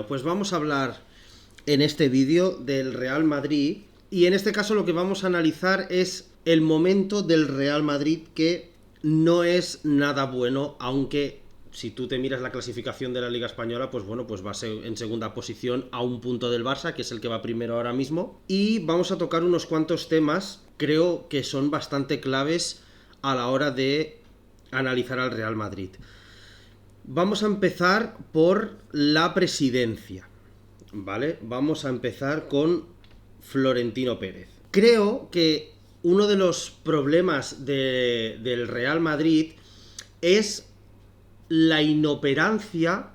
Bueno, pues vamos a hablar en este vídeo del Real Madrid y en este caso lo que vamos a analizar es el momento del Real Madrid, que no es nada bueno, aunque si tú te miras la clasificación de la Liga Española, pues bueno, pues va a ser en segunda posición a un punto del Barça, que es el que va primero ahora mismo. Y vamos a tocar unos cuantos temas, creo que son bastante claves a la hora de analizar al Real Madrid. Vamos a empezar por la presidencia, ¿vale? Vamos a empezar con Florentino Pérez. Creo que uno de los problemas del Real Madrid es la inoperancia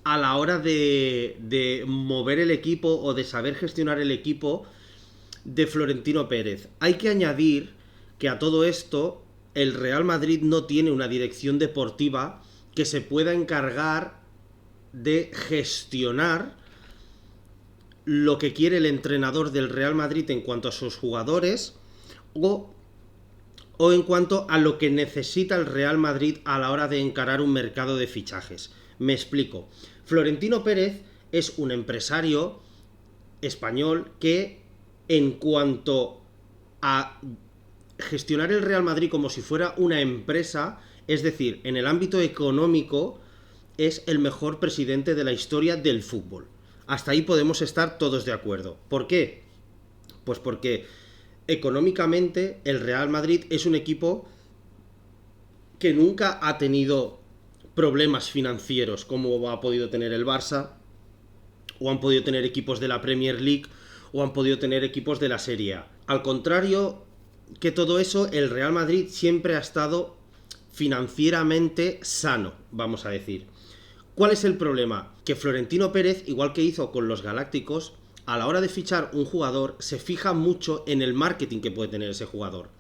a la hora de mover el equipo o de saber gestionar el equipo de Florentino Pérez. Hay que añadir que a todo esto el Real Madrid no tiene una dirección deportiva que se pueda encargar de gestionar lo que quiere el entrenador del Real Madrid en cuanto a sus jugadores o en cuanto a lo que necesita el Real Madrid a la hora de encarar un mercado de fichajes. Me explico. Florentino Pérez es un empresario español que, en cuanto a gestionar el Real Madrid como si fuera una empresa, es decir, en el ámbito económico, es el mejor presidente de la historia del fútbol. Hasta ahí podemos estar todos de acuerdo. ¿Por qué? Pues porque económicamente el Real Madrid es un equipo que nunca ha tenido problemas financieros como ha podido tener el Barça, o han podido tener equipos de la Premier League, o han podido tener equipos de la Serie A. Al contrario que todo eso, el Real Madrid siempre ha estado financieramente sano, vamos a decir. ¿Cuál es el problema? Que Florentino Pérez, igual que hizo con los Galácticos, a la hora de fichar un jugador, se fija mucho en el marketing que puede tener ese jugador.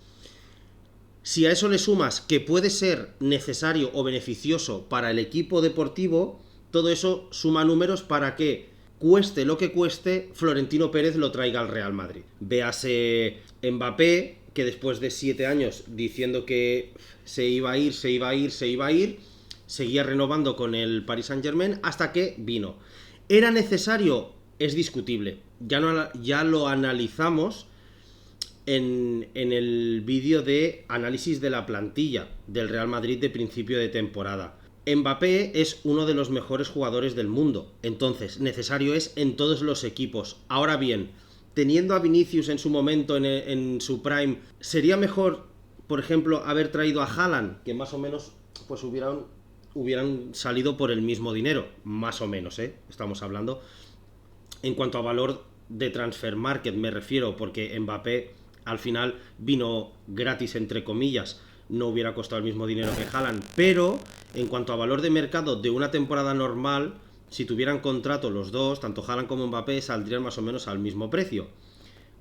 Si a eso le sumas que puede ser necesario o beneficioso para el equipo deportivo, todo eso suma números para que, cueste lo que cueste, Florentino Pérez lo traiga al Real Madrid. Véase Mbappé, que después de 7 años diciendo que se iba a ir, seguía renovando con el Paris Saint-Germain hasta que vino. ¿Era necesario? Es discutible. Ya lo analizamos en el vídeo de análisis de la plantilla del Real Madrid de principio de temporada. Mbappé es uno de los mejores jugadores del mundo, entonces necesario es en todos los equipos. Ahora bien, teniendo a Vinicius en su momento, en su prime, ¿sería mejor, por ejemplo, haber traído a Haaland, que más o menos pues hubieran salido por el mismo dinero? Más o menos, estamos hablando. En cuanto a valor de transfer market me refiero, porque Mbappé al final vino gratis, entre comillas, no hubiera costado el mismo dinero que Haaland, pero en cuanto a valor de mercado de una temporada normal, si tuvieran contrato los dos, tanto Haaland como Mbappé, saldrían más o menos al mismo precio.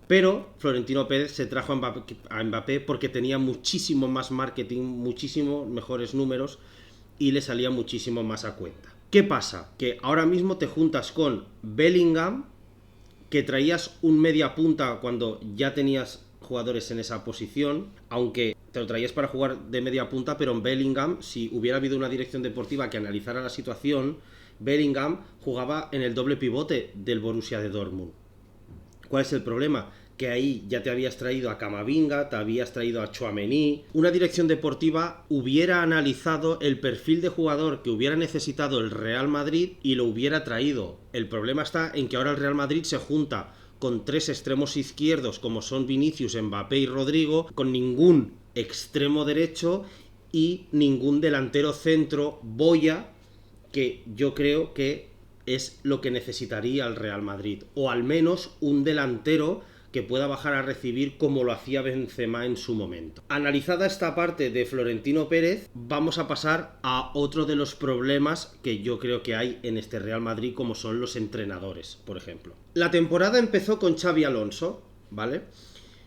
Pero Florentino Pérez se trajo a Mbappé porque tenía muchísimo más marketing, muchísimo mejores números y le salía muchísimo más a cuenta. ¿Qué pasa? Que ahora mismo te juntas con Bellingham, que traías un media punta cuando ya tenías jugadores en esa posición, aunque te lo traías para jugar de media punta, pero en Bellingham, si hubiera habido una dirección deportiva que analizara la situación, Bellingham jugaba en el doble pivote del Borussia de Dortmund. ¿Cuál es el problema? Que ahí ya te habías traído a Camavinga, te habías traído a Tchouaméni. Una dirección deportiva hubiera analizado el perfil de jugador que hubiera necesitado el Real Madrid y lo hubiera traído. El problema está en que ahora el Real Madrid se junta con 3 extremos izquierdos como son Vinicius, Mbappé y Rodrigo, con ningún extremo derecho y ningún delantero centro boya, que yo creo que es lo que necesitaría el Real Madrid, o al menos un delantero que pueda bajar a recibir como lo hacía Benzema en su momento. Analizada esta parte de Florentino Pérez, vamos a pasar a otro de los problemas que yo creo que hay en este Real Madrid, como son los entrenadores, por ejemplo. La temporada empezó con Xabi Alonso, ¿vale?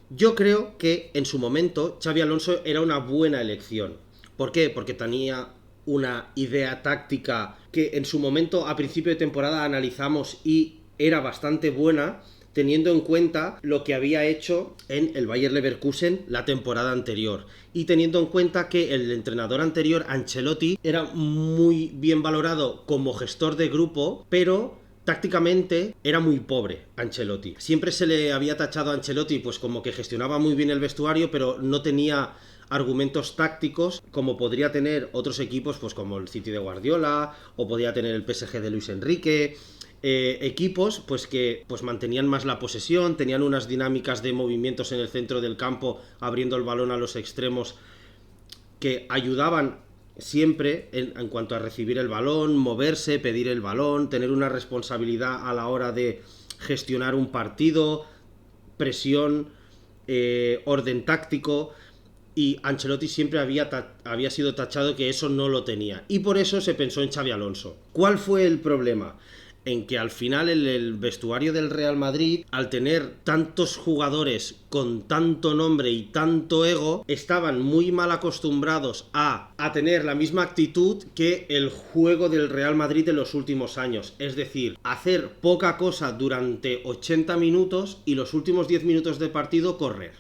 Yo creo que en su momento Xabi Alonso era una buena elección. ¿Por qué? Porque tenía una idea táctica que en su momento a principio de temporada analizamos y era bastante buena. teniendo en cuenta lo que había hecho en el Bayer Leverkusen la temporada anterior y teniendo en cuenta que el entrenador anterior, Ancelotti, era muy bien valorado como gestor de grupo, pero tácticamente era muy pobre Ancelotti. Siempre se le había tachado a Ancelotti pues como que gestionaba muy bien el vestuario, pero no tenía argumentos tácticos como podría tener otros equipos pues como el City de Guardiola o podría tener el PSG de Luis Enrique. Equipos pues que pues mantenían más la posesión, tenían unas dinámicas de movimientos en el centro del campo abriendo el balón a los extremos que ayudaban siempre en cuanto a recibir el balón, moverse, pedir el balón, tener una responsabilidad a la hora de gestionar un partido, presión, orden táctico. Y Ancelotti siempre había sido tachado que eso no lo tenía. Y por eso se pensó en Xabi Alonso. ¿Cuál fue el problema? En que al final el vestuario del Real Madrid, al tener tantos jugadores con tanto nombre y tanto ego, estaban muy mal acostumbrados a tener la misma actitud que el juego del Real Madrid de los últimos años. Es decir, hacer poca cosa durante 80 minutos y los últimos 10 minutos de partido correr.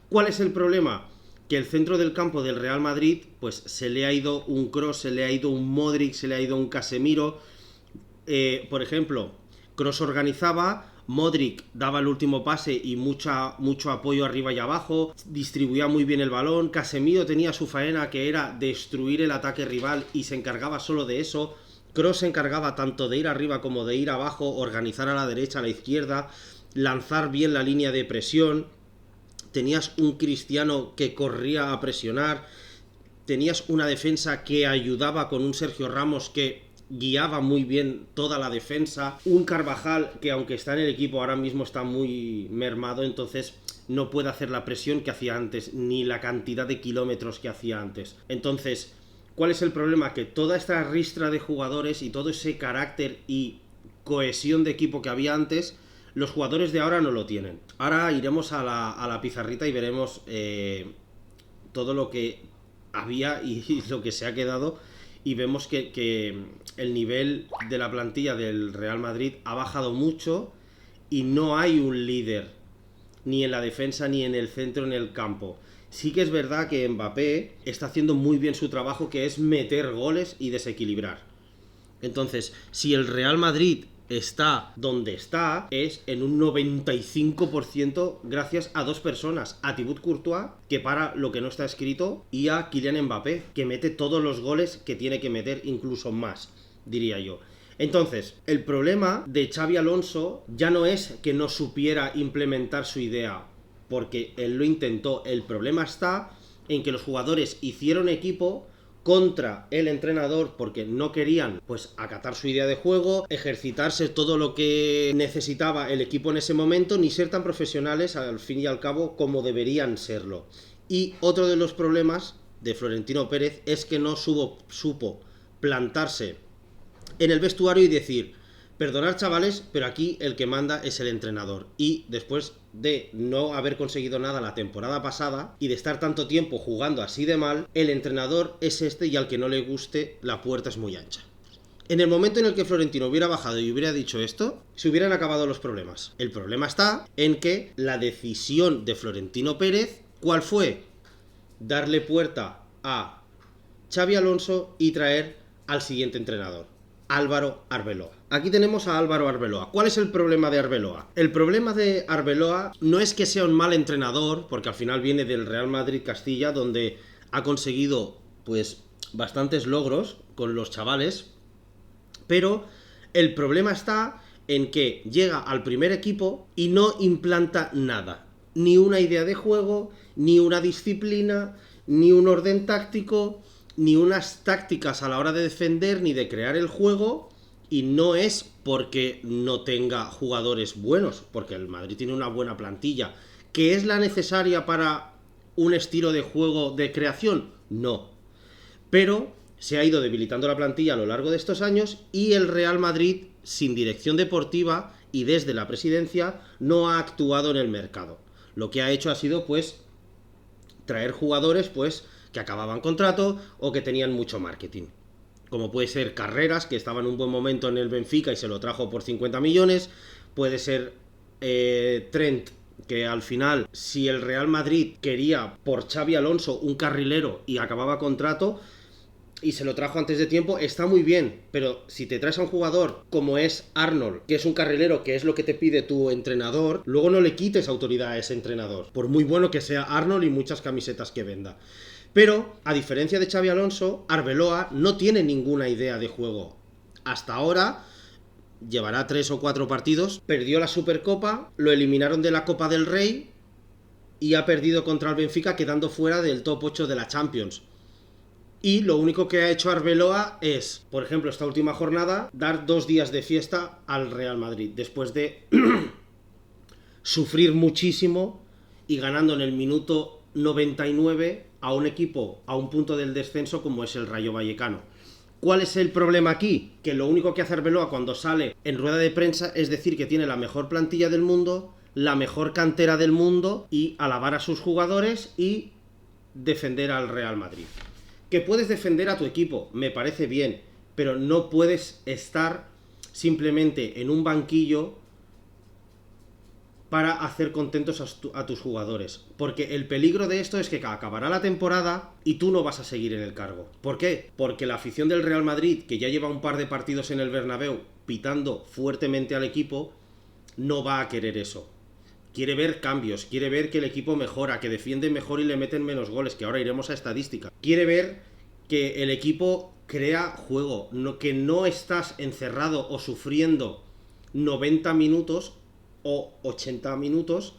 ¿Cuál es el problema? Que el centro del campo del Real Madrid, pues se le ha ido un Kroos, se le ha ido un Modric, se le ha ido un Casemiro. Por ejemplo, Kroos organizaba, Modric daba el último pase y mucho apoyo arriba y abajo, distribuía muy bien el balón, Casemiro tenía su faena que era destruir el ataque rival y se encargaba solo de eso, Kroos se encargaba tanto de ir arriba como de ir abajo, organizar a la derecha, a la izquierda, lanzar bien la línea de presión, tenías un Cristiano que corría a presionar, tenías una defensa que ayudaba con un Sergio Ramos que guiaba muy bien toda la defensa, un Carvajal que aunque está en el equipo ahora mismo está muy mermado, entonces no puede hacer la presión que hacía antes, ni la cantidad de kilómetros que hacía antes. Entonces, ¿cuál es el problema? Que toda esta ristra de jugadores y todo ese carácter y cohesión de equipo que había antes, los jugadores de ahora no lo tienen. Ahora iremos a la pizarrita y veremos todo lo que había y lo que se ha quedado, y vemos que el nivel de la plantilla del Real Madrid ha bajado mucho y no hay un líder ni en la defensa, ni en el centro, ni en el campo. Sí que es verdad que Mbappé está haciendo muy bien su trabajo, que es meter goles y desequilibrar. Entonces, si el Real Madrid está donde está, es en un 95% gracias a dos personas, a Thibaut Courtois, que para lo que no está escrito, y a Kylian Mbappé, que mete todos los goles que tiene que meter, incluso más, diría yo. Entonces, el problema de Xabi Alonso ya no es que no supiera implementar su idea, porque él lo intentó. El problema está en que los jugadores hicieron equipo contra el entrenador porque no querían pues acatar su idea de juego, ejercitarse todo lo que necesitaba el equipo en ese momento, ni ser tan profesionales al fin y al cabo como deberían serlo. Y otro de los problemas de Florentino Pérez es que no supo plantarse en el vestuario y decir: perdonad chavales, pero aquí el que manda es el entrenador. Y después de no haber conseguido nada la temporada pasada y de estar tanto tiempo jugando así de mal, el entrenador es este, y al que no le guste, la puerta es muy ancha. En el momento en el que Florentino hubiera bajado y hubiera dicho esto, se hubieran acabado los problemas. El problema está en que la decisión de Florentino Pérez, ¿cuál fue? Darle puerta a Xabi Alonso y traer al siguiente entrenador, Álvaro Arbeloa. Aquí tenemos a Álvaro Arbeloa. ¿Cuál es el problema de Arbeloa? El problema de Arbeloa no es que sea un mal entrenador, porque al final viene del Real Madrid Castilla, donde ha conseguido pues bastantes logros con los chavales, pero el problema está en que llega al primer equipo y no implanta nada, ni una idea de juego, ni una disciplina, ni un orden táctico, ni unas tácticas a la hora de defender, ni de crear el juego. Y no es porque no tenga jugadores buenos, porque el Madrid tiene una buena plantilla. ¿Que es la necesaria para un estilo de juego de creación? No. Pero se ha ido debilitando la plantilla a lo largo de estos años, y el Real Madrid, sin dirección deportiva y desde la presidencia, no ha actuado en el mercado. Lo que ha hecho ha sido pues traer jugadores pues que acababan contrato o que tenían mucho marketing, como puede ser Carreras, que estaba en un buen momento en el Benfica y se lo trajo por 50 millones, puede ser Trent, que al final, si el Real Madrid quería por Xavi Alonso un carrilero y acababa contrato y se lo trajo antes de tiempo, está muy bien, pero si te traes a un jugador como es Arnold, que es un carrilero, que es lo que te pide tu entrenador, luego no le quites autoridad a ese entrenador, por muy bueno que sea Arnold y muchas camisetas que venda. Pero, a diferencia de Xavi Alonso, Arbeloa no tiene ninguna idea de juego. Hasta ahora llevará 3 o 4 partidos, perdió la Supercopa, lo eliminaron de la Copa del Rey y ha perdido contra el Benfica, quedando fuera del top 8 de la Champions. Y lo único que ha hecho Arbeloa es, por ejemplo, esta última jornada, dar 2 días de fiesta al Real Madrid, después de sufrir muchísimo y ganando en el minuto 99 a un equipo a un punto del descenso como es el Rayo Vallecano. ¿Cuál es el problema aquí? Que lo único que hace Arbeloa cuando sale en rueda de prensa es decir que tiene la mejor plantilla del mundo, la mejor cantera del mundo y alabar a sus jugadores y defender al Real Madrid. Que puedes defender a tu equipo, me parece bien, pero no puedes estar simplemente en un banquillo para hacer contentos a tus jugadores. Porque el peligro de esto es que acabará la temporada y tú no vas a seguir en el cargo. ¿Por qué? Porque la afición del Real Madrid, que ya lleva un par de partidos en el Bernabéu pitando fuertemente al equipo, no va a querer eso. Quiere ver cambios, quiere ver que el equipo mejora, que defiende mejor y le meten menos goles, que ahora iremos a estadística. Quiere ver que el equipo crea juego, que no estás encerrado o sufriendo 90 minutos o 80 minutos,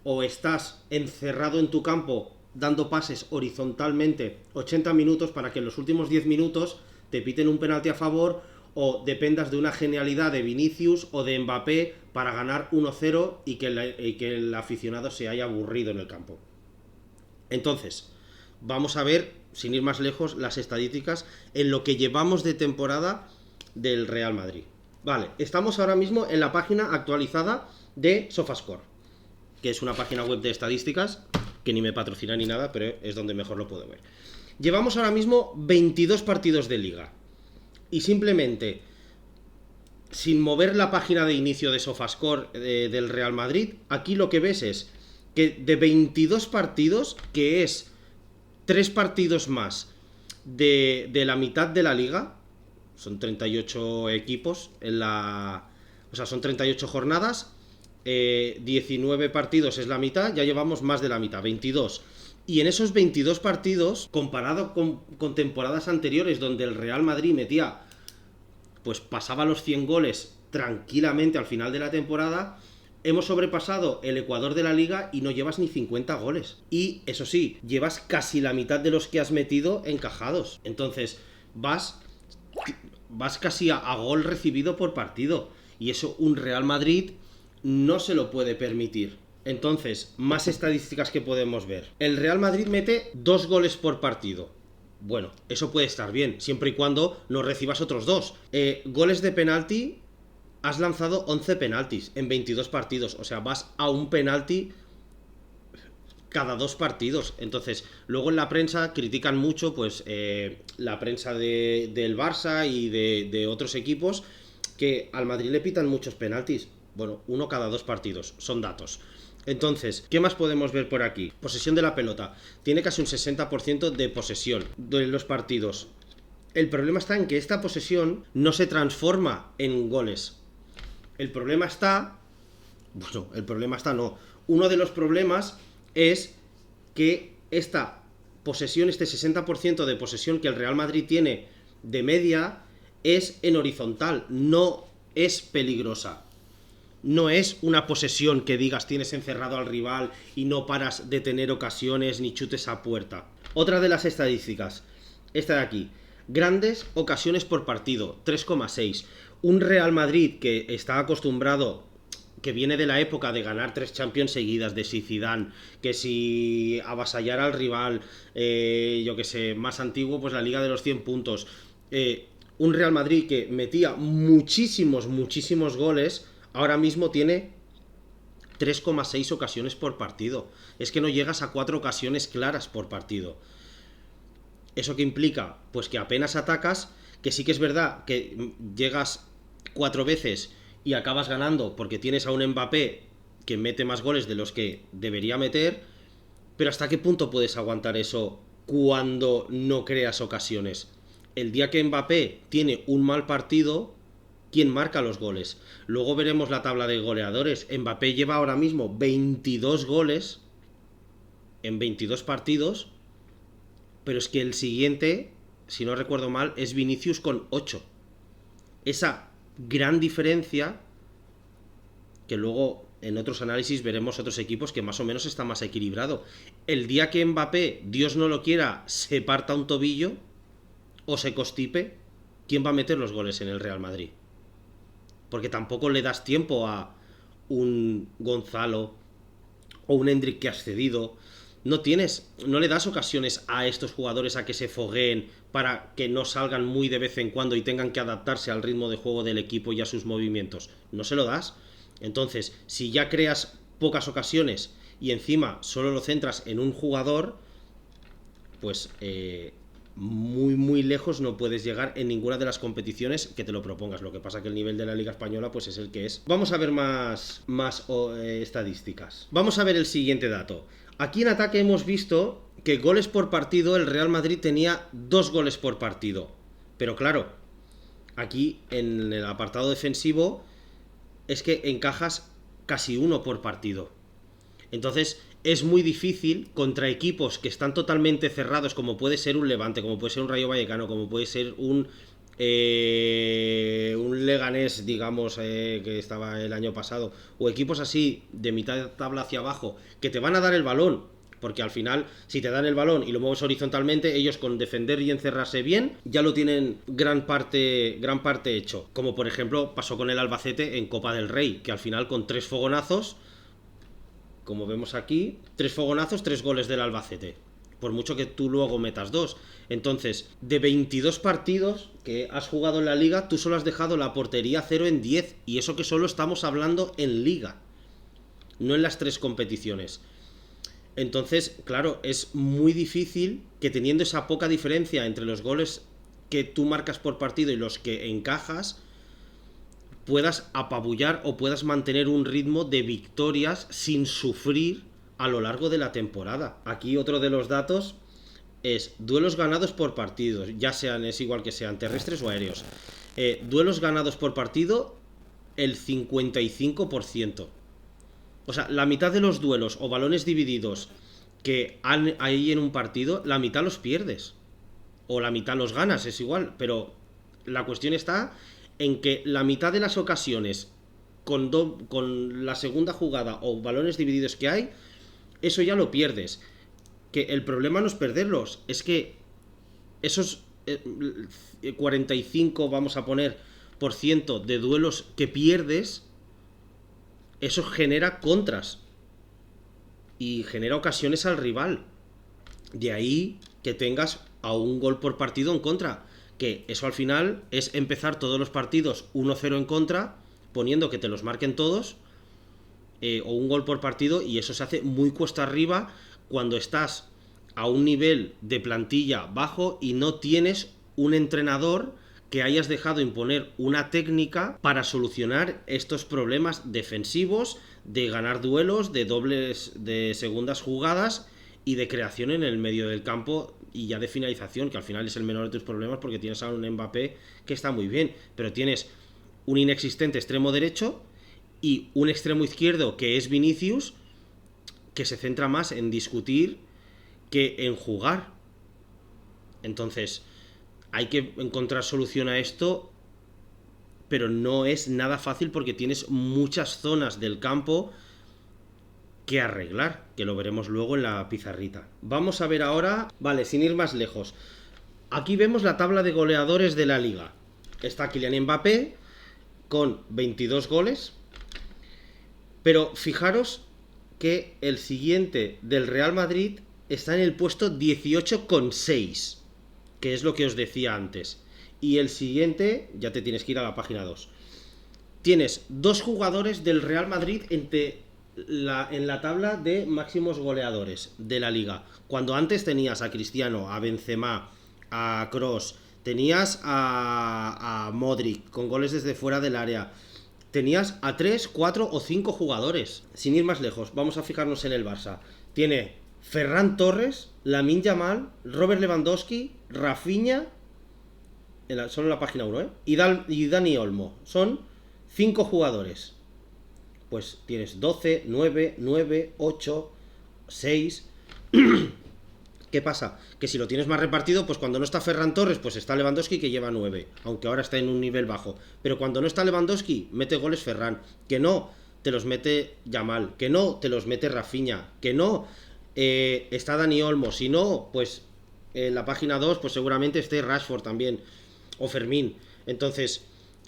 o estás encerrado en tu campo dando pases horizontalmente 80 minutos para que en los últimos 10 minutos te piten un penalti a favor o dependas de una genialidad de Vinicius o de Mbappé para ganar 1-0 y que el aficionado se haya aburrido en el campo. Entonces, vamos a ver, sin ir más lejos, las estadísticas en lo que llevamos de temporada del Real Madrid. Vale, estamos ahora mismo en la página actualizada de Sofascore, que es una página web de estadísticas que ni me patrocina ni nada, pero es donde mejor lo puedo ver. Llevamos ahora mismo 22 partidos de liga y simplemente sin mover la página de inicio de Sofascore del Real Madrid, aquí lo que ves es que de 22 partidos, que es 3 partidos más de la mitad de la liga, son 38 equipos o sea, son 38 jornadas, 19 partidos es la mitad, ya llevamos más de la mitad, 22. Y en esos 22 partidos, comparado con temporadas anteriores donde el Real Madrid metía, pues pasaba los 100 goles tranquilamente al final de la temporada, hemos sobrepasado el Ecuador de la liga y no llevas ni 50 goles. Y eso sí, llevas casi la mitad de los que has metido encajados. Entonces, vas casi a gol recibido por partido. Y eso un Real Madrid no se lo puede permitir. Entonces, más estadísticas que podemos ver. El Real Madrid mete 2 goles por partido. Bueno, eso puede estar bien, siempre y cuando no recibas otros 2. Goles de penalti, has lanzado 11 penaltis en 22 partidos. O sea, vas a un penalti cada 2 partidos. Entonces, luego en la prensa critican mucho, pues, la prensa del Barça y de otros equipos, que al Madrid le pitan muchos penaltis. Bueno, 1 cada 2 partidos, son datos. Entonces, ¿qué más podemos ver por aquí? Posesión de la pelota. Tiene casi un 60% de posesión de los partidos. El problema está en que esta posesión no se transforma en goles. El problema está... Bueno, el problema está no. Uno de los problemas es que esta posesión, este 60% de posesión que el Real Madrid tiene de media, es en horizontal, no es peligrosa. No es una posesión que digas tienes encerrado al rival y no paras de tener ocasiones ni chutes a puerta. Otra de las estadísticas, esta de aquí, grandes ocasiones por partido, 3,6. Un Real Madrid que está acostumbrado, que viene de la época de ganar 3 Champions seguidas, de si Zidane, que si avasallar al rival, yo que sé, más antiguo, pues la Liga de los 100 puntos. Un Real Madrid que metía muchísimos goles, ahora mismo tiene 3,6 ocasiones por partido. Es que no llegas a 4 ocasiones claras por partido. ¿Eso qué implica? Pues que apenas atacas, que sí que es verdad que llegas 4 veces y acabas ganando porque tienes a un Mbappé que mete más goles de los que debería meter, pero ¿hasta qué punto puedes aguantar eso cuando no creas ocasiones? El día que Mbappé tiene un mal partido, ¿quién marca los goles? Luego veremos la tabla de goleadores. Mbappé lleva ahora mismo 22 goles en 22 partidos, pero es que el siguiente, si no recuerdo mal, es Vinicius con 8. Esa gran diferencia, que luego en otros análisis veremos otros equipos que más o menos está más equilibrado. El día que Mbappé, Dios no lo quiera, se parta un tobillo o se constipe, ¿quién va a meter los goles en el Real Madrid? Porque tampoco le das tiempo a un Gonzalo o un Endrick que has cedido. No le das ocasiones a estos jugadores a que se fogueen para que no salgan muy de vez en cuando y tengan que adaptarse al ritmo de juego del equipo y a sus movimientos. No se lo das. Entonces, si ya creas pocas ocasiones y encima solo lo centras en un jugador, pues muy lejos no puedes llegar en ninguna de las competiciones que te lo propongas. Lo que pasa que el nivel de la Liga Española pues es el que es. Vamos a ver más estadísticas. Vamos a ver el siguiente dato. Aquí en ataque hemos visto que goles por partido el Real Madrid tenía 2 goles por partido. Pero claro, aquí en el apartado defensivo es que encajas casi 1 por partido. Entonces es muy difícil contra equipos que están totalmente cerrados, como puede ser un Levante, como puede ser un Rayo Vallecano, como puede ser un Leganés, digamos, que estaba el año pasado, o equipos así de mitad de tabla hacia abajo, que te van a dar el balón, porque al final, si te dan el balón y lo mueves horizontalmente, ellos con defender y encerrarse bien, ya lo tienen gran parte hecho. Como por ejemplo pasó con el Albacete en Copa del Rey, que al final con 3 fogonazos, como vemos aquí, 3 fogonazos, 3 goles del Albacete. Por mucho que tú luego metas 2. Entonces, de 22 partidos que has jugado en la Liga, tú solo has dejado la portería 0 en 10. Y eso que solo estamos hablando en Liga, no en las 3 competiciones. Entonces, claro, es muy difícil que teniendo esa poca diferencia entre los goles que tú marcas por partido y los que encajas, puedas apabullar o puedas mantener un ritmo de victorias sin sufrir a lo largo de la temporada. Aquí otro de los datos es duelos ganados por partido, ya sean, es igual que sean terrestres o aéreos. Duelos ganados por partido, el 55%. O sea, la mitad de los duelos o balones divididos que hay en un partido, la mitad los pierdes. O la mitad los ganas, es igual. Pero la cuestión está en que la mitad de las ocasiones con la segunda jugada o balones divididos que hay, eso ya lo pierdes. Que el problema no es perderlos, es que esos 45, vamos a poner, por ciento de duelos que pierdes, eso genera contras y genera ocasiones al rival. De ahí que tengas a un gol por partido en contra, que eso al final es empezar todos los partidos 1-0 en contra, poniendo que te los marquen todos, o un gol por partido, y eso se hace muy cuesta arriba cuando estás a un nivel de plantilla bajo y no tienes un entrenador que hayas dejado imponer una técnica para solucionar estos problemas defensivos, de ganar duelos, de dobles, de segundas jugadas y de creación en el medio del campo y ya de finalización, que al final es el menor de tus problemas porque tienes a un Mbappé que está muy bien, pero tienes un inexistente extremo derecho y un extremo izquierdo que es Vinicius, que se centra más en discutir que en jugar. Entonces hay que encontrar solución a esto, pero no es nada fácil porque tienes muchas zonas del campo que arreglar, que lo veremos luego en la pizarrita. Vamos a ver ahora, vale, sin ir más lejos. Aquí vemos la tabla de goleadores de la Liga. Está Kylian Mbappé con 22 goles, pero fijaros que el siguiente del Real Madrid está en el puesto 18,6, que es lo que os decía antes. Y el siguiente, ya te tienes que ir a la página 2. Tienes 2 jugadores del Real Madrid en la tabla de máximos goleadores de la Liga. Cuando antes tenías a Cristiano, a Benzema, a Kroos, tenías a Modric con goles desde fuera del área, tenías a 3, 4 o 5 jugadores. Sin ir más lejos, vamos a fijarnos en el Barça. Tiene Ferran Torres, Lamine Yamal, Robert Lewandowski, Rafinha, solo en la página 1, ¿eh? Y Dani Olmo. Son 5 jugadores. Pues tienes 12, 9, 9, 8, 6... ¿Qué pasa? Que si lo tienes más repartido, pues cuando no está Ferran Torres, pues está Lewandowski que lleva 9, aunque ahora está en un nivel bajo. Pero cuando no está Lewandowski, mete goles Ferran. Que no, te los mete Yamal. Que no, te los mete Rafinha. Que no, está Dani Olmo. Si no, pues en la página 2, pues seguramente esté Rashford también. O Fermín. Entonces,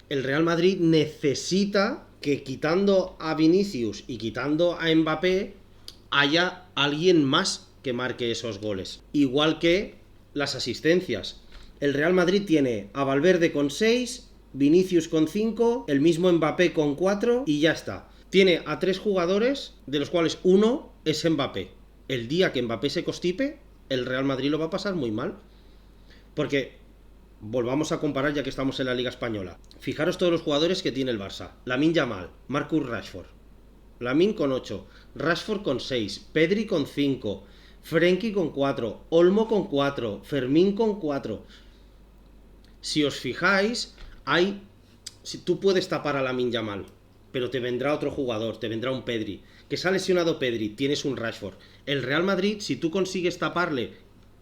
el Real Madrid necesita que quitando a Vinicius y quitando a Mbappé, haya alguien más que marque esos goles. Igual que las asistencias. El Real Madrid tiene a Valverde con 6, Vinicius con 5, el mismo Mbappé con 4 y ya está. Tiene a 3 jugadores, de los cuales uno es Mbappé. El día que Mbappé se constipe, el Real Madrid lo va a pasar muy mal. Porque, volvamos a comparar ya que estamos en la Liga Española. Fijaros todos los jugadores que tiene el Barça. Lamine Yamal, Marcus Rashford. Lamine con 8, Rashford con 6, Pedri con 5, Frenkie con 4, Olmo con 4, Fermín con 4. Si os fijáis, si tú puedes tapar a Lamine Yamal, pero te vendrá otro jugador, te vendrá un Pedri. Que se ha lesionado Pedri, tienes un Rashford. El Real Madrid, si tú consigues taparle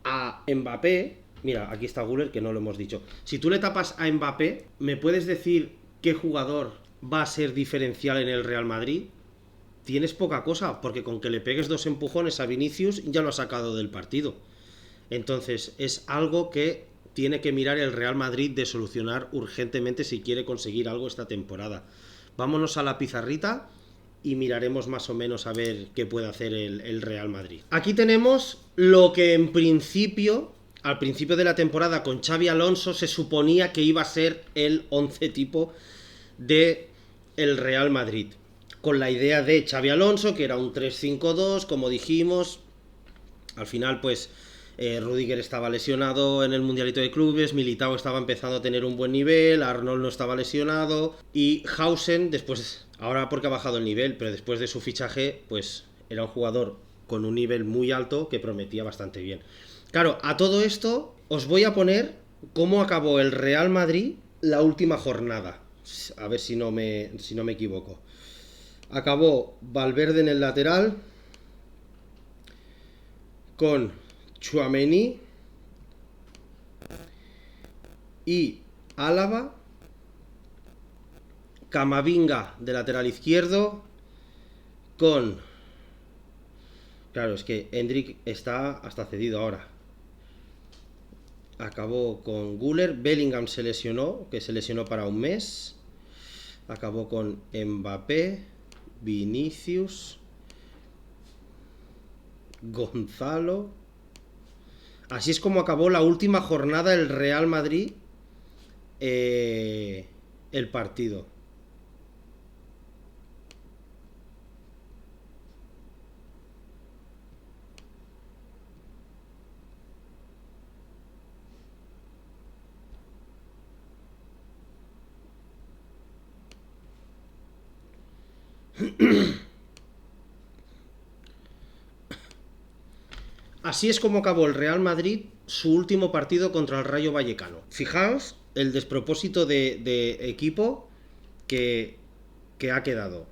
a Mbappé, mira, aquí está Güler, que no lo hemos dicho. Si tú le tapas a Mbappé, ¿me puedes decir qué jugador va a ser diferencial en el Real Madrid? Tienes poca cosa, porque con que le pegues 2 empujones a Vinicius ya lo ha sacado del partido. Entonces es algo que tiene que mirar el Real Madrid de solucionar urgentemente si quiere conseguir algo esta temporada. Vámonos a la pizarrita y miraremos más o menos a ver qué puede hacer el Real Madrid. Aquí tenemos lo que en principio, al principio de la temporada con Xabi Alonso, se suponía que iba a ser el 11 tipo de el Real Madrid. Con la idea de Xabi Alonso, que era un 3-5-2, como dijimos. Al final, pues, Rüdiger estaba lesionado en el Mundialito de Clubes, Militao estaba empezando a tener un buen nivel, Arnold no estaba lesionado, y Hausen, después, ahora porque ha bajado el nivel, pero después de su fichaje, pues, era un jugador con un nivel muy alto que prometía bastante bien. Claro, a todo esto, os voy a poner cómo acabó el Real Madrid la última jornada. A ver si no me equivoco. Acabó Valverde en el lateral con Tchouaméni y Álava, Camavinga de lateral izquierdo con... Claro, es que Endrick está hasta cedido ahora. Acabó con Güler, Bellingham se lesionó, que se lesionó para un mes. Acabó con Mbappé, Vinicius, Gonzalo. Así es como acabó la última jornada el Real Madrid, el partido. Así es como acabó el Real Madrid su último partido contra el Rayo Vallecano. Fijaos el despropósito de equipo que ha quedado.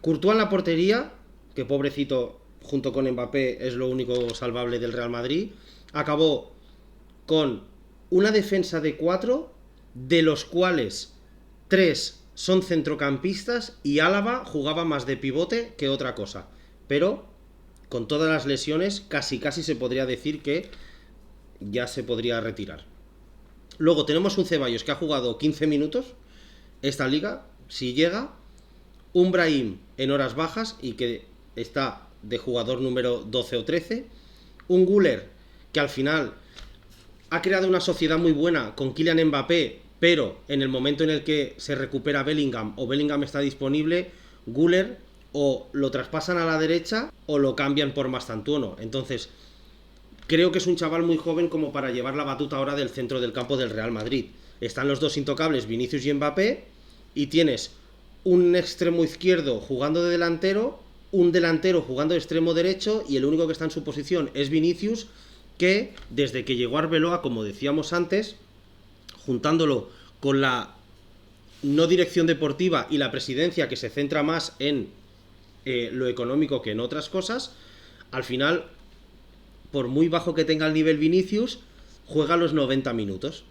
Courtois en la portería, que pobrecito junto con Mbappé es lo único salvable del Real Madrid. Acabó con una defensa de 4, de los cuales 3 son centrocampistas y Álava jugaba más de pivote que otra cosa. Pero con todas las lesiones casi se podría decir que ya se podría retirar. Luego tenemos un Ceballos que ha jugado 15 minutos esta liga, si llega. Un Brahim en horas bajas y que está de jugador número 12 o 13. Un Güler que al final ha creado una sociedad muy buena con Kylian Mbappé, pero en el momento en el que se recupera Bellingham o Bellingham está disponible, Güler o lo traspasan a la derecha o lo cambian por Mastantuono. Entonces, creo que es un chaval muy joven como para llevar la batuta ahora del centro del campo del Real Madrid. Están los dos intocables, Vinicius y Mbappé, y tienes un extremo izquierdo jugando de delantero, un delantero jugando de extremo derecho, y el único que está en su posición es Vinicius, que desde que llegó Arbeloa, como decíamos antes, juntándolo con la no dirección deportiva y la presidencia, que se centra más en lo económico que en otras cosas, al final, por muy bajo que tenga el nivel Vinicius, juega los 90 minutos.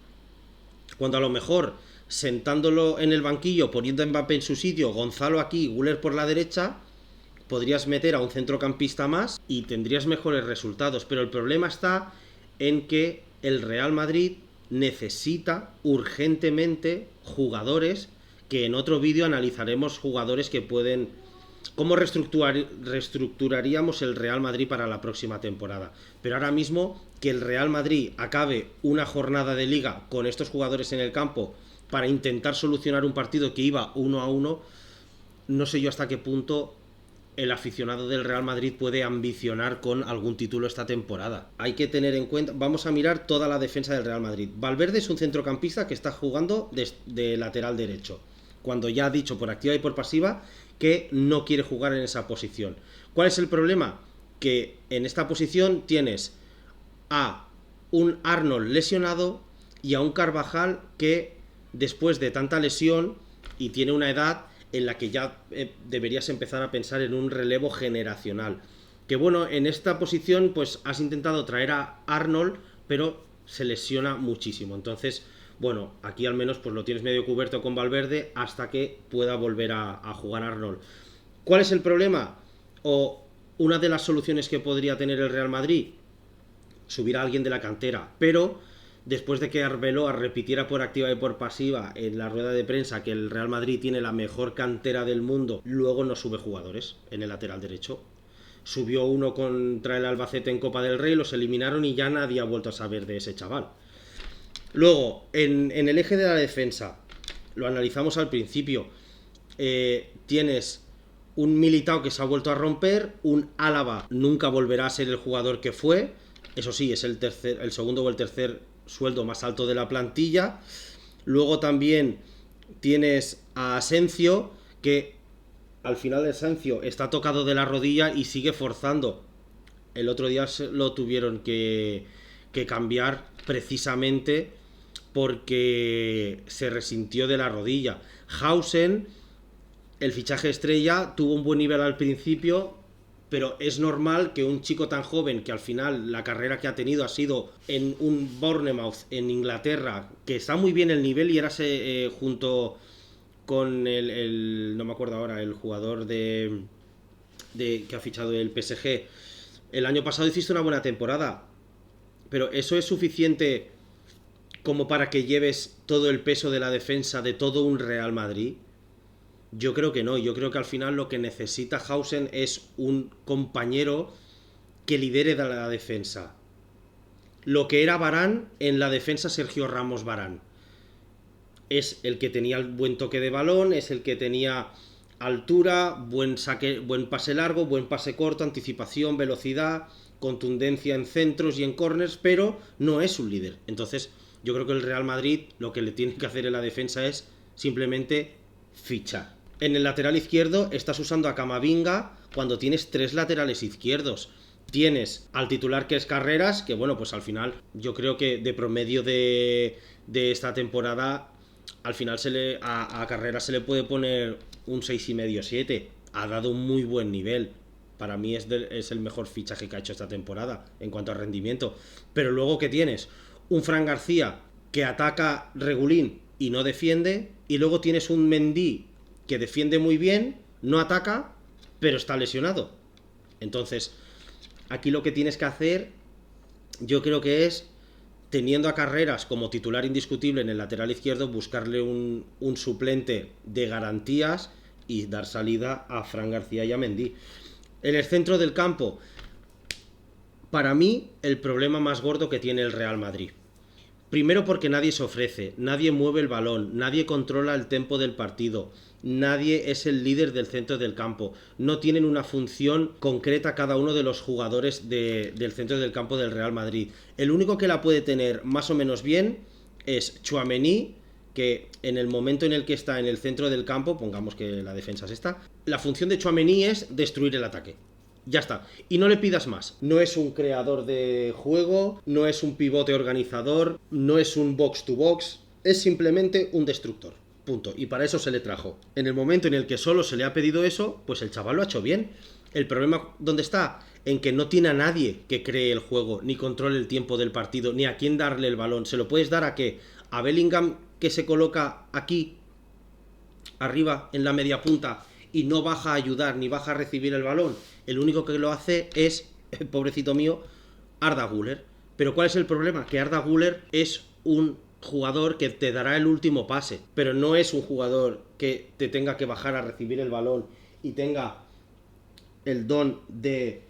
Cuando a lo mejor, sentándolo en el banquillo, poniendo a Mbappé en su sitio, Gonzalo aquí, Güler por la derecha, podrías meter a un centrocampista más y tendrías mejores resultados. Pero el problema está en que el Real Madrid necesita urgentemente jugadores, que en otro vídeo analizaremos jugadores que pueden... ¿Cómo reestructuraríamos el Real Madrid para la próxima temporada? Pero ahora mismo, que el Real Madrid acabe una jornada de liga con estos jugadores en el campo para intentar solucionar un partido que iba 1-1, no sé yo hasta qué punto el aficionado del Real Madrid puede ambicionar con algún título esta temporada. Hay que tener en cuenta, vamos a mirar toda la defensa del Real Madrid. Valverde es un centrocampista que está jugando de lateral derecho, cuando ya ha dicho por activa y por pasiva que no quiere jugar en esa posición. ¿Cuál es el problema? Que en esta posición tienes a un Arnold lesionado y a un Carvajal que, después de tanta lesión y tiene una edad en la que ya deberías empezar a pensar en un relevo generacional. Que bueno, en esta posición pues has intentado traer a Arnold, pero se lesiona muchísimo. Entonces, bueno, aquí al menos pues lo tienes medio cubierto con Valverde hasta que pueda volver a jugar Arnold. ¿Cuál es el problema? O una de las soluciones que podría tener el Real Madrid: subir a alguien de la cantera, pero después de que Arbeloa repitiera por activa y por pasiva en la rueda de prensa que el Real Madrid tiene la mejor cantera del mundo, luego no sube jugadores en el lateral derecho. Subió uno contra el Albacete en Copa del Rey, los eliminaron y ya nadie ha vuelto a saber de ese chaval. Luego, en el eje de la defensa, lo analizamos al principio, tienes un Militao que se ha vuelto a romper, un Álava nunca volverá a ser el jugador que fue, eso sí, es el segundo o el tercer sueldo más alto de la plantilla. Luego también tienes a Asensio, que al final Asensio está tocado de la rodilla y sigue forzando. El otro día lo tuvieron que cambiar precisamente porque se resintió de la rodilla. Hausen, el fichaje estrella, tuvo un buen nivel al principio, pero es normal que un chico tan joven, que al final la carrera que ha tenido ha sido en un Bournemouth en Inglaterra, que está muy bien el nivel, y era junto con no me acuerdo ahora, el jugador de que ha fichado el PSG, el año pasado hiciste una buena temporada, pero ¿eso es suficiente como para que lleves todo el peso de la defensa de todo un Real Madrid? Yo creo que no. Yo creo que al final lo que necesita Hausen es un compañero que lidere de la defensa. Lo que era Varane en la defensa, Sergio Ramos Varane. Es el que tenía el buen toque de balón, es el que tenía altura, buen saque, buen pase largo, buen pase corto, anticipación, velocidad, contundencia en centros y en corners, pero no es un líder. Entonces, yo creo que el Real Madrid lo que le tiene que hacer en la defensa es simplemente fichar. En el lateral izquierdo estás usando a Camavinga cuando tienes 3 laterales izquierdos. Tienes al titular, que es Carreras, que bueno, pues al final yo creo que de promedio de esta temporada, al final a Carreras se le puede poner un 6,5-7. Ha dado un muy buen nivel. Para mí es el mejor fichaje que ha hecho esta temporada en cuanto a rendimiento. Pero luego, ¿qué tienes? Un Fran García que ataca regulín y no defiende, y luego tienes un Mendy que defiende muy bien, no ataca, pero está lesionado. Entonces, aquí lo que tienes que hacer, yo creo que es, teniendo a Carreras como titular indiscutible en el lateral izquierdo, buscarle un suplente de garantías y dar salida a Fran García y a Mendy. En el centro del campo, para mí, el problema más gordo que tiene el Real Madrid. Primero, porque nadie se ofrece, nadie mueve el balón, nadie controla el tempo del partido, nadie es el líder del centro del campo, no tienen una función concreta cada uno de los jugadores del centro del campo del Real Madrid. El único que la puede tener más o menos bien es Tchouaméni, que en el momento en el que está en el centro del campo, pongamos que la defensa es esta, la función de Tchouaméni es destruir el ataque. Ya está. Y no le pidas más. No es un creador de juego, no es un pivote organizador, no es un box to box, es simplemente un destructor. Punto. Y para eso se le trajo. En el momento en el que solo se le ha pedido eso, pues el chaval lo ha hecho bien. El problema, ¿dónde está? En que no tiene a nadie que cree el juego, ni controle el tiempo del partido, ni a quién darle el balón. ¿Se lo puedes dar a qué? A Bellingham, que se coloca aquí, arriba, en la media punta, y no baja a ayudar, ni baja a recibir el balón. El único que lo hace es, pobrecito mío, Arda Güler. Pero ¿cuál es el problema? Que Arda Güler es un jugador que te dará el último pase, pero no es un jugador que te tenga que bajar a recibir el balón y tenga el don de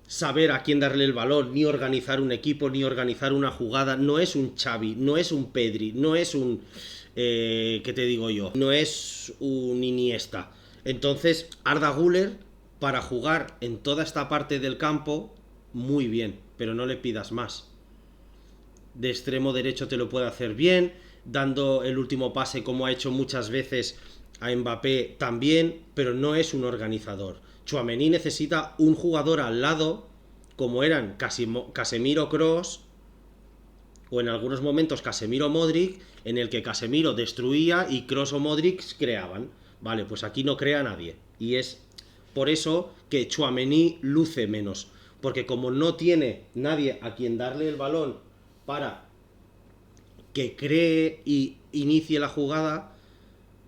saber a quién darle el balón, ni organizar un equipo, ni organizar una jugada. No es un Xavi, no es un Pedri, no es un... ¿qué te digo yo? No es un Iniesta. Entonces, Arda Güler, para jugar en toda esta parte del campo, muy bien, pero no le pidas más. De extremo derecho te lo puede hacer bien, dando el último pase como ha hecho muchas veces a Mbappé también, pero no es un organizador. Tchouaméni necesita un jugador al lado, como eran Casemiro, Kroos, o en algunos momentos Casemiro, Modric, en el que Casemiro destruía y Kroos o Modric creaban. Vale, pues aquí no crea nadie. Y es por eso que Tchouaméni luce menos. Porque como no tiene nadie a quien darle el balón para que cree y inicie la jugada,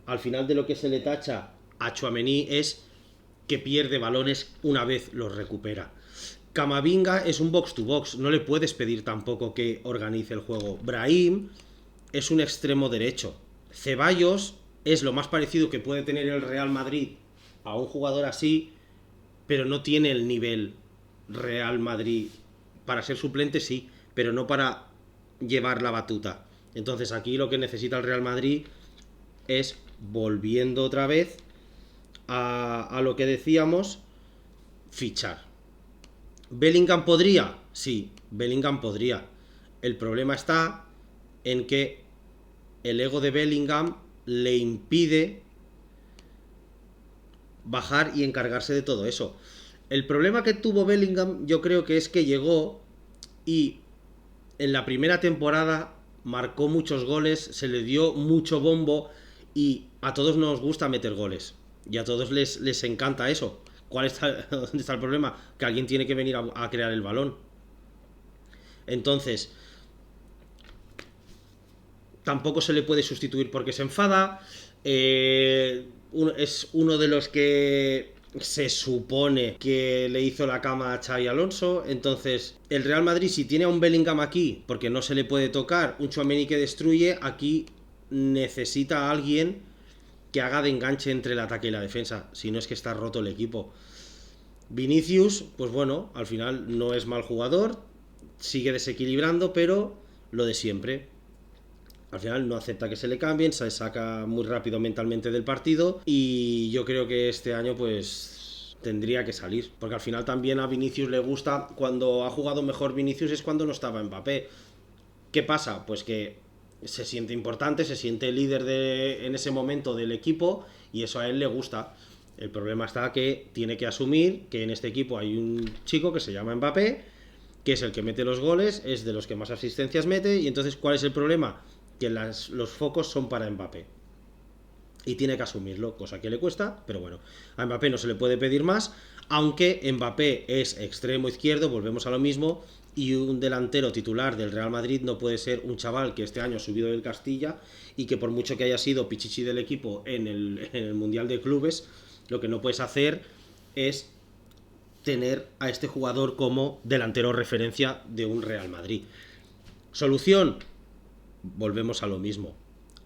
al final de lo que se le tacha a Tchouaméni es que pierde balones una vez los recupera. Camavinga es un box to box, no le puedes pedir tampoco que organice el juego. Brahim es un extremo derecho. Ceballos es lo más parecido que puede tener el Real Madrid a un jugador así, pero no tiene el nivel Real Madrid. Para ser suplente sí, pero no para llevar la batuta. Entonces aquí lo que necesita el Real Madrid es, volviendo otra vez a lo que decíamos, fichar. ¿Bellingham podría? Sí, Bellingham podría. El problema está en que el ego de Bellingham le impide bajar y encargarse de todo eso. El problema que tuvo Bellingham, yo creo que es que llegó y en la primera temporada marcó muchos goles, se le dio mucho bombo y a todos nos gusta meter goles. Y a todos les encanta eso. ¿Dónde está el problema? Que alguien tiene que venir a crear el balón. Entonces, tampoco se le puede sustituir porque se enfada. Es uno de los que se supone que le hizo la cama a Xabi Alonso. Entonces, el Real Madrid, si tiene a un Bellingham aquí, porque no se le puede tocar, un Tchouaméni que destruye, aquí necesita a alguien que haga de enganche entre el ataque y la defensa, si no es que está roto el equipo. Vinicius, pues bueno, al final no es mal jugador, sigue desequilibrando, pero lo de siempre. Al final no acepta que se le cambien, se saca muy rápido mentalmente del partido y yo creo que este año pues tendría que salir, porque al final también a Vinicius le gusta, cuando ha jugado mejor Vinicius es cuando no estaba Mbappé. ¿Qué pasa? Pues que se siente importante, se siente líder en ese momento del equipo y eso a él le gusta. El problema está que tiene que asumir que en este equipo hay un chico que se llama Mbappé, que es el que mete los goles, es de los que más asistencias mete, y entonces ¿cuál es el problema? Que los focos son para Mbappé. Y tiene que asumirlo, cosa que le cuesta, pero bueno, a Mbappé no se le puede pedir más, aunque Mbappé es extremo izquierdo, volvemos a lo mismo, y un delantero titular del Real Madrid no puede ser un chaval que este año ha subido del Castilla y que por mucho que haya sido pichichi del equipo en el Mundial de Clubes, lo que no puedes hacer es tener a este jugador como delantero referencia de un Real Madrid. Solución, volvemos a lo mismo,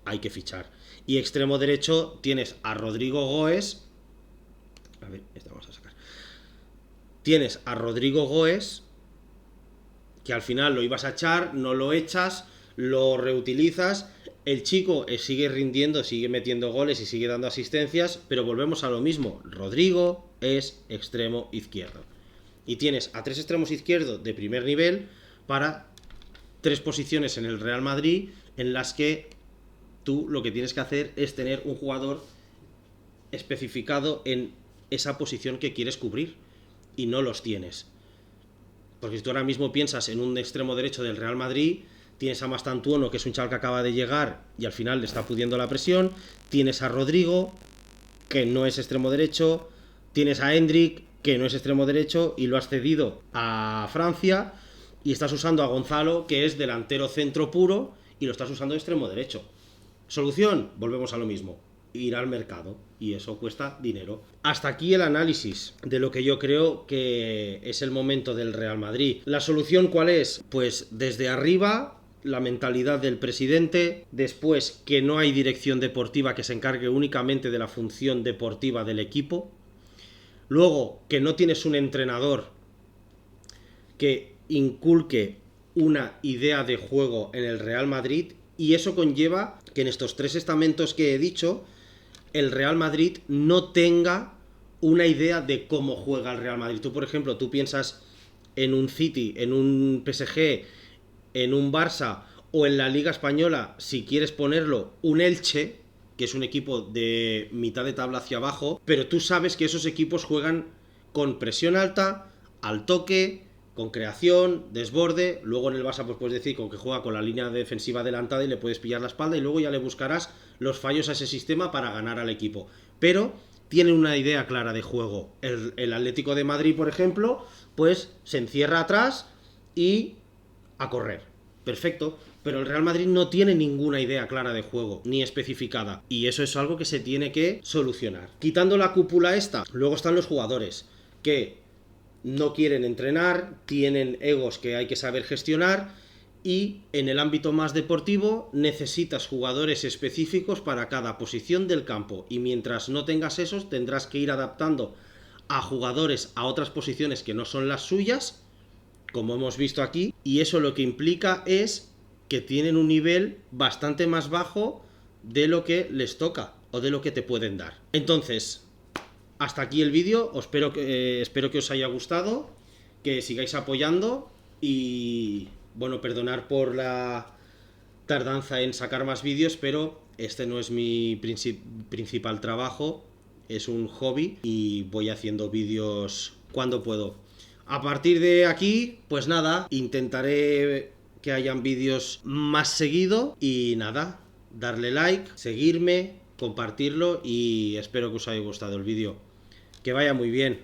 hay que fichar. Y extremo derecho tienes a Rodrigo Goes. A ver, esta vamos a sacar. Tienes a Rodrigo Goes, que al final lo ibas a echar, no lo echas, lo reutilizas. El chico sigue rindiendo, sigue metiendo goles y sigue dando asistencias, pero volvemos a lo mismo. Rodrigo es extremo izquierdo. Y tienes a 3 extremos izquierdos de primer nivel para 3 posiciones en el Real Madrid en las que Tú lo que tienes que hacer es tener un jugador especificado en esa posición que quieres cubrir, y no los tienes. Porque si tú ahora mismo piensas en un extremo derecho del Real Madrid, tienes a Mastantuono, que es un chaval que acaba de llegar y al final le está pudiendo la presión, tienes a Rodrigo, que no es extremo derecho, tienes a Hendrik, que no es extremo derecho, y lo has cedido a Francia, y estás usando a Gonzalo, que es delantero centro puro, y lo estás usando de extremo derecho. Solución, volvemos a lo mismo, ir al mercado, y eso cuesta dinero. Hasta aquí el análisis de lo que yo creo que es el momento del Real Madrid. ¿La solución cuál es? Pues desde arriba, la mentalidad del presidente, después que no hay dirección deportiva que se encargue únicamente de la función deportiva del equipo, luego que no tienes un entrenador que inculque una idea de juego en el Real Madrid, y eso conlleva que en estos 3 estamentos que he dicho, el Real Madrid no tenga una idea de cómo juega el Real Madrid. Tú, por ejemplo, tú piensas en un City, en un PSG, en un Barça o en la Liga Española, si quieres ponerlo, un Elche, que es un equipo de mitad de tabla hacia abajo, pero tú sabes que esos equipos juegan con presión alta, al toque, con creación, desborde. Luego en el Barça pues puedes decir con que juega con la línea defensiva adelantada y le puedes pillar la espalda, y luego ya le buscarás los fallos a ese sistema para ganar al equipo. Pero tienen una idea clara de juego. El Atlético de Madrid, por ejemplo, pues se encierra atrás y a correr. Perfecto. Pero el Real Madrid no tiene ninguna idea clara de juego, ni especificada. Y eso es algo que se tiene que solucionar. Quitando la cúpula esta, luego están los jugadores, que no quieren entrenar, tienen egos que hay que saber gestionar, y en el ámbito más deportivo necesitas jugadores específicos para cada posición del campo, y mientras no tengas esos tendrás que ir adaptando a jugadores a otras posiciones que no son las suyas, como hemos visto aquí, y eso lo que implica es que tienen un nivel bastante más bajo de lo que les toca o de lo que te pueden dar. Entonces, hasta aquí el vídeo, espero que os haya gustado, que sigáis apoyando, y bueno, perdonar por la tardanza en sacar más vídeos, pero este no es mi principal trabajo, es un hobby y voy haciendo vídeos cuando puedo. A partir de aquí, pues nada, intentaré que hayan vídeos más seguido, y nada, darle like, seguirme, compartirlo, y espero que os haya gustado el vídeo. Que vaya muy bien.